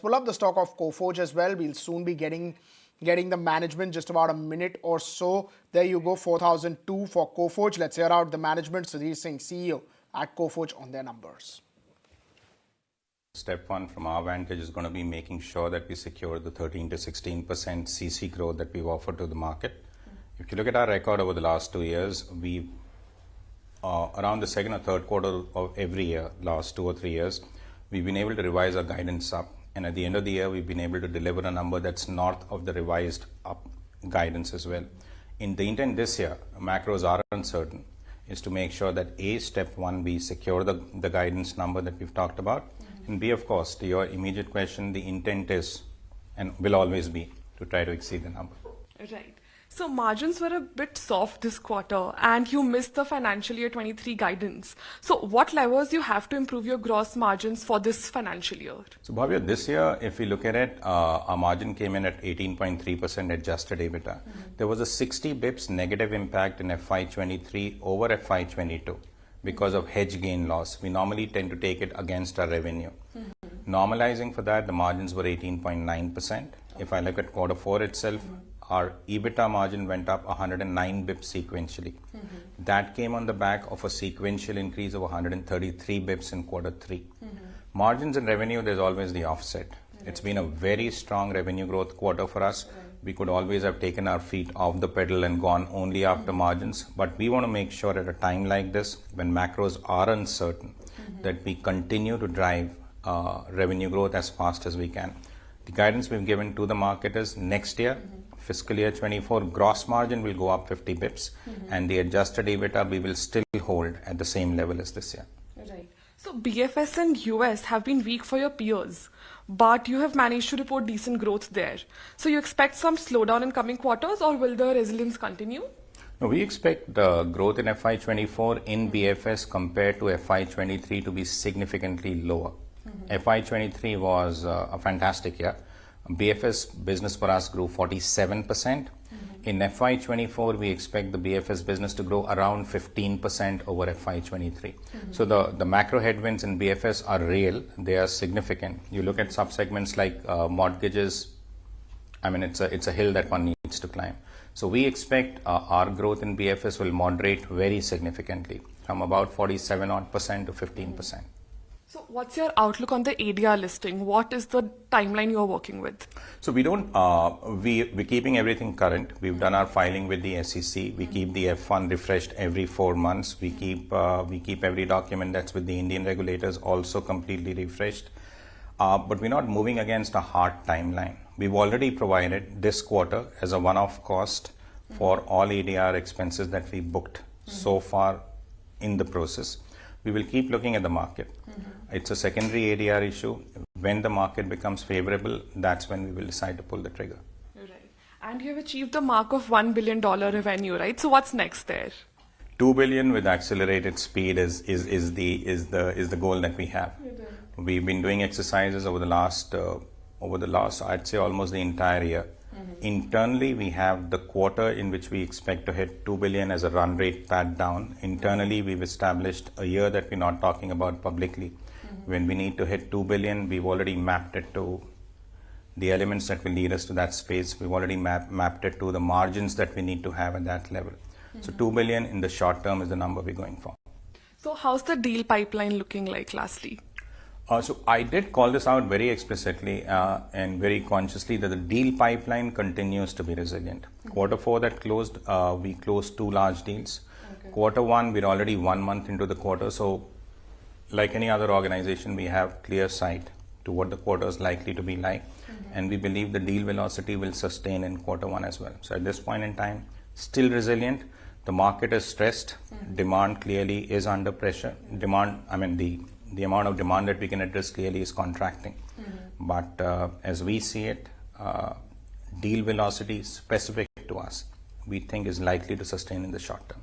pull up the stock of Coforge as well. We'll soon be getting the management just about a minute or so. There you go, 4,002 for Coforge. Let's hear out the management, Sudhir Singh, CEO at Coforge, on their numbers. Step one from our vantage is going to be making sure that we secure the 13 to 16% CC growth that we've offered to the market. If you look at our record over the last 2 years, we around the second or third quarter of every year, last 2 or 3 years, we've been able to revise our guidance up. And at the end of the year, we've been able to deliver a number that's north of the revised up guidance as well. In the intent this year, macros are uncertain, is to make sure that A, step one, we secure the guidance number that we've talked about. And B, of course, to your immediate question, the intent is and will always be to try to exceed the number. Right. So margins were a bit soft this quarter and you missed the financial year 23 guidance. So what levers you have to improve your gross margins for this financial year? So Bhavya, this year, if we look at it, our margin came in at 18.3% adjusted EBITDA. There was a 60 bips negative impact in FY23 over FY22 because of hedge gain loss. We normally tend to take it against our revenue. Normalizing for that, the margins were 18.9%. If I look at quarter four itself, our EBITDA margin went up 109 bips sequentially. That came on the back of a sequential increase of 133 bips in quarter three. Margins and revenue, there's always the offset. It's been a very strong revenue growth quarter for us. We could always have taken our feet off the pedal and gone only after margins, but we want to make sure at a time like this, when macros are uncertain, that we continue to drive revenue growth as fast as we can. The guidance we've given to the market is next year, fiscal year 24, gross margin will go up 50 bips and the adjusted EBITDA we will still hold at the same level as this year. Right. So BFS and US have been weak for your peers, but you have managed to report decent growth there. So you expect some slowdown in coming quarters or will the resilience continue? No, we expect the growth in FY24 in BFS compared to FY23 to be significantly lower. FY23 was a fantastic year. BFS business for us grew 47%. In FY24, we expect the BFS business to grow around 15% over FY23. So the macro headwinds in BFS are real. They are significant. You look at subsegments like mortgages, I mean, it's a hill that one needs to climb. So we expect our growth in BFS will moderate very significantly from about 47% to 15%. So what's your outlook on the ADR listing? What is the timeline you're working with? So we don't, we're keeping everything current. We've done our filing with the SEC. We keep the F1 refreshed every 4 months. We keep every document that's with the Indian regulators also completely refreshed. But we're not moving against a hard timeline. We've already provided this quarter as a one-off cost for all ADR expenses that we booked so far in the process. We will keep looking at the market. It's a secondary ADR issue. When the market becomes favorable, that's when we will decide to pull the trigger. Right. And you have achieved the mark of $1 billion revenue, right? So what's next there? 2 billion with accelerated speed is the goal that we have. We've been doing exercises over the last I'd say almost the entire year. Internally, we have the quarter in which we expect to hit 2 billion as a run rate pat down. Internally, we've established a year that we're not talking about publicly. When we need to hit 2 billion, we've already mapped it to the elements that will lead us to that space. We've already mapped it to the margins that we need to have at that level. So 2 billion in the short term is the number we're going for. So how's the deal pipeline looking like lastly? So I did call this out very explicitly and very consciously that the deal pipeline continues to be resilient. Quarter four that closed, we closed 2 large deals. Quarter one, we're already 1 month into the quarter. So like any other organization, we have clear sight to what the quarter is likely to be like. And we believe the deal velocity will sustain in quarter one as well. So at this point in time, still resilient. The market is stressed. Demand clearly is under pressure. The amount of demand that we can address clearly is contracting. But as we see it, deal velocity specific to us, we think is likely to sustain in the short term.